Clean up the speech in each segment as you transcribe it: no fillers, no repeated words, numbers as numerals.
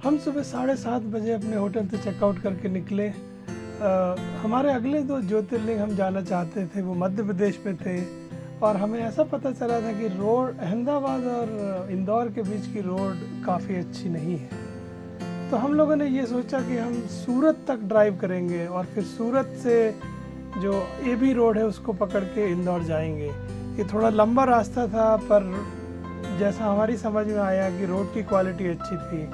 हम सुबह 7:30 बजे अपने होटल से चेकआउट करके निकले। हमारे अगले 2 ज्योतिर्लिंग हम जाना चाहते थे, वो मध्य प्रदेश में थे और हमें ऐसा पता चला था कि रोड अहमदाबाद और इंदौर के बीच की रोड काफ़ी अच्छी नहीं है। तो हम लोगों ने ये सोचा कि हम सूरत तक ड्राइव करेंगे और फिर सूरत से जो AB रोड है उसको पकड़ के इंदौर जाएंगे। ये थोड़ा लंबा रास्ता था, पर जैसा हमारी समझ में आया कि रोड की क्वालिटी अच्छी थी,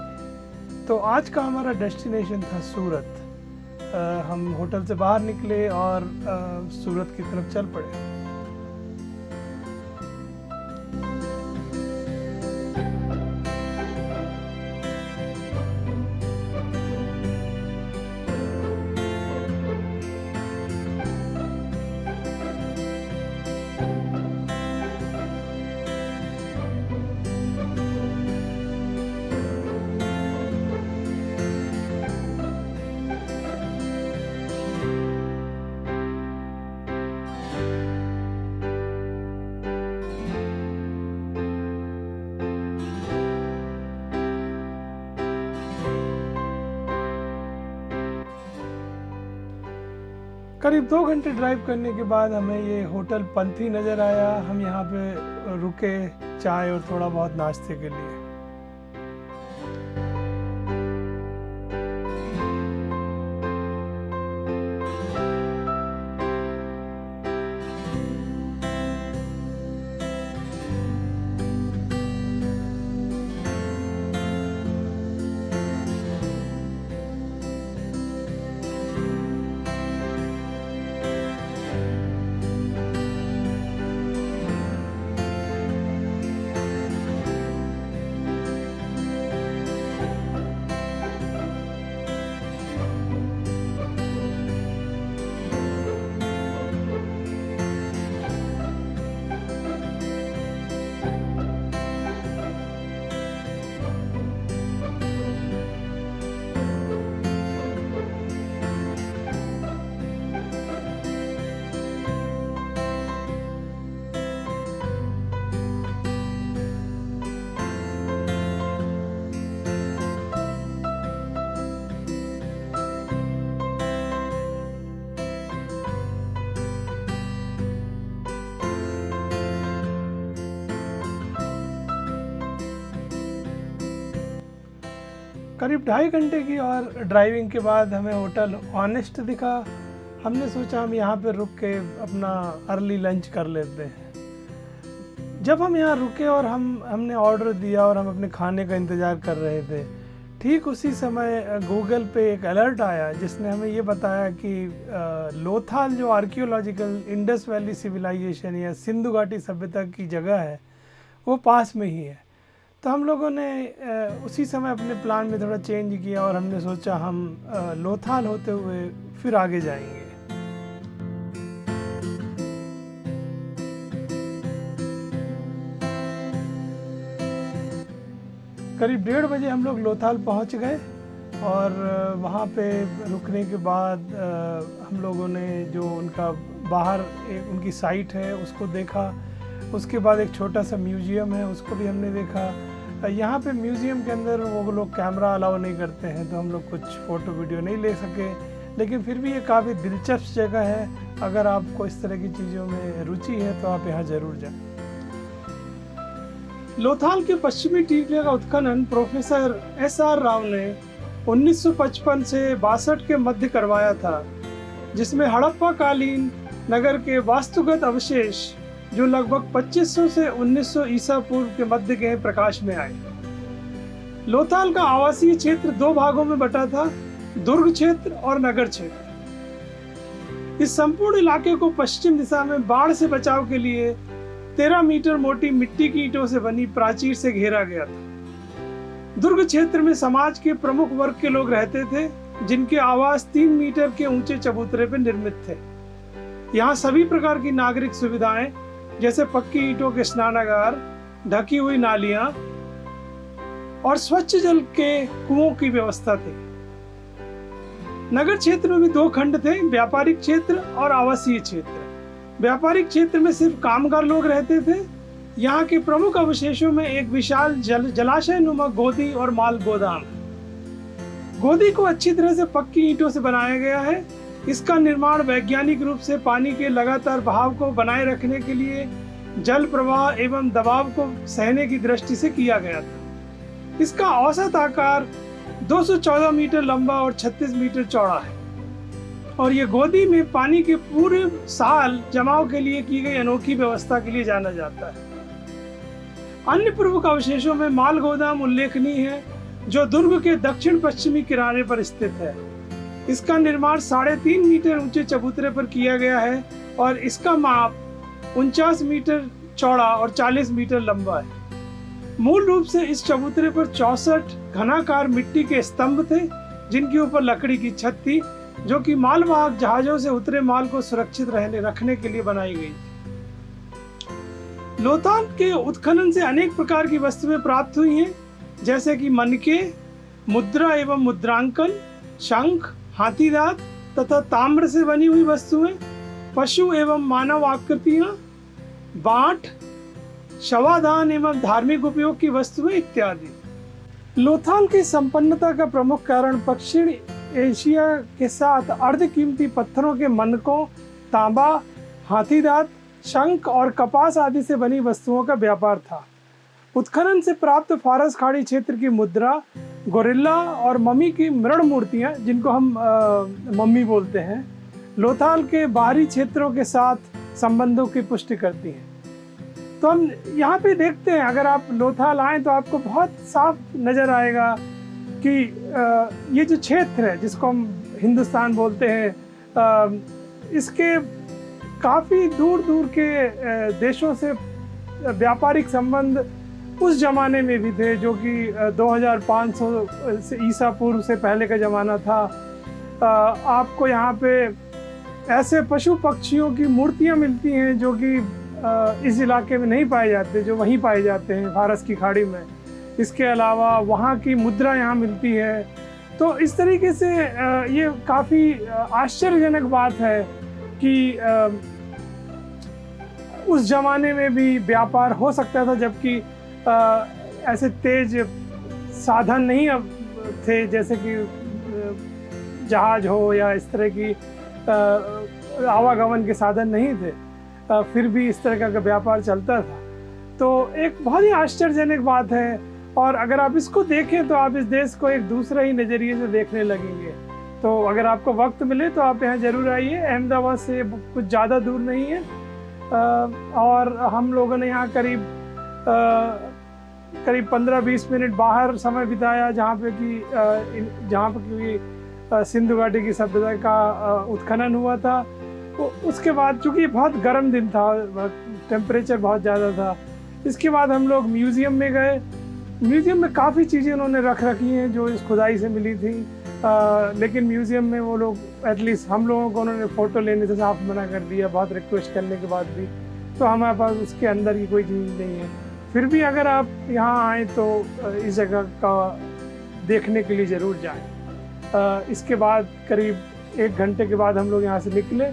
तो आज का हमारा डेस्टिनेशन था सूरत। हम होटल से बाहर निकले और सूरत की तरफ चल पड़े। करीब 2 घंटे ड्राइव करने के बाद हमें ये होटल पंथी नज़र आया। हम यहाँ पे रुके चाय और थोड़ा बहुत नाश्ते के लिए। करीब 2.5 घंटे की और ड्राइविंग के बाद हमें होटल ऑनेस्ट दिखा। हमने सोचा हम यहाँ पे रुक के अपना अर्ली लंच कर लेते हैं। जब हम यहाँ रुके और हमने ऑर्डर दिया और हम अपने खाने का इंतज़ार कर रहे थे, ठीक उसी समय गूगल पे एक अलर्ट आया जिसने हमें ये बताया कि लोथाल जो आर्कियोलॉजिकल इंडस वैली सिविलाइजेशन या सिंधु घाटी सभ्यता की जगह है वो पास में ही है। तो हम लोगों ने उसी समय अपने प्लान में थोड़ा चेंज किया और हमने सोचा हम लोथाल होते हुए फिर आगे जाएंगे। करीब 1:30 बजे हम लोग लोथाल पहुंच गए और वहां पे रुकने के बाद हम लोगों ने जो उनका बाहर एक उनकी साइट है उसको देखा। उसके बाद एक छोटा सा म्यूजियम है, उसको भी हमने देखा। यहाँ पे म्यूज़ियम के अंदर वो लोग कैमरा अलाउ नहीं करते हैं, तो हम लोग कुछ फ़ोटो वीडियो नहीं ले सके, लेकिन फिर भी ये काफ़ी दिलचस्प जगह है। अगर आपको इस तरह की चीज़ों में रुचि है तो आप यहाँ ज़रूर जाएं। लोथाल के पश्चिमी टीले का उत्खनन प्रोफेसर SR राव ने 1955 से 62 के मध्य करवाया था, जिसमें हड़प्पा कालीन नगर के वास्तुगत अवशेष जो लगभग 2500 से 1900 ईसा पूर्व के मध्य के प्रकाश में आए। लोथाल का आवासीय क्षेत्र 2 भागों में बटा था, दुर्ग क्षेत्र और नगर क्षेत्र। इस संपूर्ण इलाके को पश्चिम दिशा में बाढ़ से बचाव के लिए 13 मीटर मोटी मिट्टी की ईंटों से बनी प्राचीर से घेरा गया था। दुर्ग क्षेत्र में समाज के प्रमुख वर्ग के लोग रहते थे, जिनके आवास 3 मीटर के ऊंचे चबूतरे पर निर्मित थे। यहाँ सभी प्रकार की नागरिक सुविधाएं जैसे पक्की ईंटों के स्नानागार, ढकी हुई नालियां और स्वच्छ जल के कुओं की व्यवस्था थी। नगर क्षेत्र में भी 2 खंड थे, व्यापारिक क्षेत्र और आवासीय क्षेत्र। व्यापारिक क्षेत्र में सिर्फ कामगार लोग रहते थे। यहाँ के प्रमुख अवशेषों में एक विशाल जलाशय नुमा गोदी और माल गोदाम। गोदी को अच्छी तरह से पक्की ईंटों से बनाया गया है। इसका निर्माण वैज्ञानिक रूप से पानी के लगातार बहाव को बनाए रखने के लिए जल प्रवाह एवं दबाव को सहने की दृष्टि से किया गया था। इसका औसत आकार 214 मीटर लंबा और 36 मीटर चौड़ा है और ये गोदी में पानी के पूरे साल जमाव के लिए की गई अनोखी व्यवस्था के लिए जाना जाता है। अन्य प्रमुख अवशेषों में माल गोदाम उल्लेखनीय है, जो दुर्ग के दक्षिण पश्चिमी किनारे पर स्थित है। इसका निर्माण 3.5 मीटर ऊंचे चबूतरे पर किया गया है और इसका माप 49 मीटर चौड़ा और 40 मीटर लंबा है। मूल रूप से इस चबूतरे पर 64 घनाकार मिट्टी के स्तंभ थे, जिनके ऊपर लकड़ी की छत थी, जो कि मालवाहक जहाजों से उतरे माल को सुरक्षित रखने के लिए बनाई गई थी। लोथाल के उत्खनन से अनेक प्रकार की वस्तुएं प्राप्त हुई हैं, जैसे कि मनके, मुद्रा एवं मुद्रांकन, शंख, हाथीदांत तथा ताम्र से बनी हुई वस्तुएं, पशु एवं मानव आकृतियां, बांट, शवाधान एवं धार्मिक उपयोग की वस्तुएं इत्यादि। लोथाल की संपन्नता का प्रमुख कारण दक्षिण एशिया के साथ अर्धकीमती पत्थरों के मनकों, तांबा, हाथीदांत, शंख और कपास आदि से बनी वस्तुओं का व्यापार था। उत्खनन से प्राप्त फारस खाड़ी क्षेत्र की मुद्रा, गोरिल्ला और मम्मी की मृण मूर्तियां, जिनको हम मम्मी बोलते हैं, लोथाल के बाहरी क्षेत्रों के साथ संबंधों की पुष्टि करती हैं। तो हम यहाँ पे देखते हैं, अगर आप लोथाल आएँ तो आपको बहुत साफ नज़र आएगा कि ये जो क्षेत्र है जिसको हम हिंदुस्तान बोलते हैं, इसके काफ़ी दूर दूर के देशों से व्यापारिक संबंध उस ज़माने में भी थे, जो कि 2500 ईसा पूर्व से पहले का ज़माना था। आपको यहाँ पे ऐसे पशु पक्षियों की मूर्तियाँ मिलती हैं जो कि इस इलाके में नहीं पाए जाते, जो वहीं पाए जाते हैं फारस की खाड़ी में। इसके अलावा वहाँ की मुद्रा यहाँ मिलती है। तो इस तरीके से ये काफ़ी आश्चर्यजनक बात है कि उस ज़माने में भी व्यापार हो सकता था, जबकि ऐसे तेज साधन नहीं अब थे, जैसे कि जहाज हो या इस तरह की आवागमन के साधन नहीं थे, फिर भी इस तरह का व्यापार चलता था। तो एक बहुत ही आश्चर्यजनक बात है, और अगर आप इसको देखें तो आप इस देश को एक दूसरे ही नज़रिए से देखने लगेंगे। तो अगर आपको वक्त मिले तो आप यहाँ ज़रूर आइए। अहमदाबाद से कुछ ज़्यादा दूर नहीं है, और हम लोगों ने यहाँ करीब 15-20 मिनट बाहर समय बिताया, जहाँ पे कि सिंधु घाटी की सभ्यता का उत्खनन हुआ था। तो उसके बाद चूँकि बहुत गर्म दिन था, टेम्परेचर बहुत ज़्यादा था, इसके बाद हम लोग म्यूज़ियम में गए। म्यूज़ियम में काफ़ी चीज़ें उन्होंने रख रखी हैं जो इस खुदाई से मिली थी, लेकिन म्यूज़ियम में वो लोग, एटलीस्ट हम लोगों को उन्होंने फ़ोटो लेने से साफ मना कर दिया, बहुत रिक्वेस्ट करने के बाद भी। तो हमारे पास उसके अंदर की कोई चीज़ नहीं है। फिर भी अगर आप यहाँ आएँ तो इस जगह का देखने के लिए ज़रूर जाएँ। इसके बाद करीब 1 घंटे के बाद हम लोग यहाँ से निकले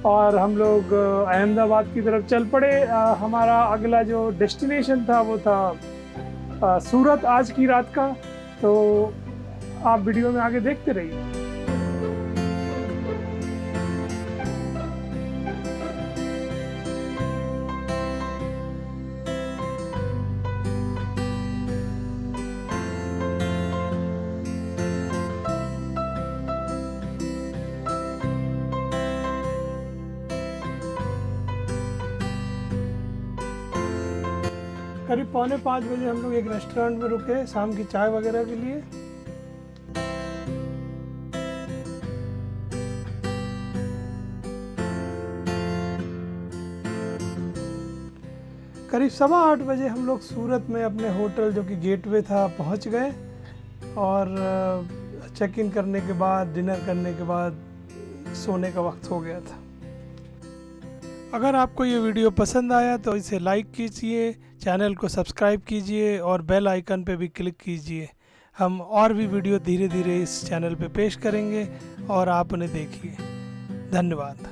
और हम लोग अहमदाबाद की तरफ चल पड़े। हमारा अगला जो डेस्टिनेशन था वो था सूरत आज की रात का। तो आप वीडियो में आगे देखते रहिए। करीब 4:45 बजे हम लोग एक रेस्टोरेंट में रुके शाम की चाय वगैरह के लिए। करीब 7:15 बजे हम लोग सूरत में अपने होटल, जो कि गेटवे था, पहुंच गए और चेक इन करने के बाद, डिनर करने के बाद सोने का वक्त हो गया था। अगर आपको ये वीडियो पसंद आया तो इसे लाइक कीजिए, चैनल को सब्सक्राइब कीजिए और बेल आइकन पे भी क्लिक कीजिए। हम और भी वीडियो धीरे धीरे इस चैनल पे पेश करेंगे और आप उन्हें देखिए। धन्यवाद।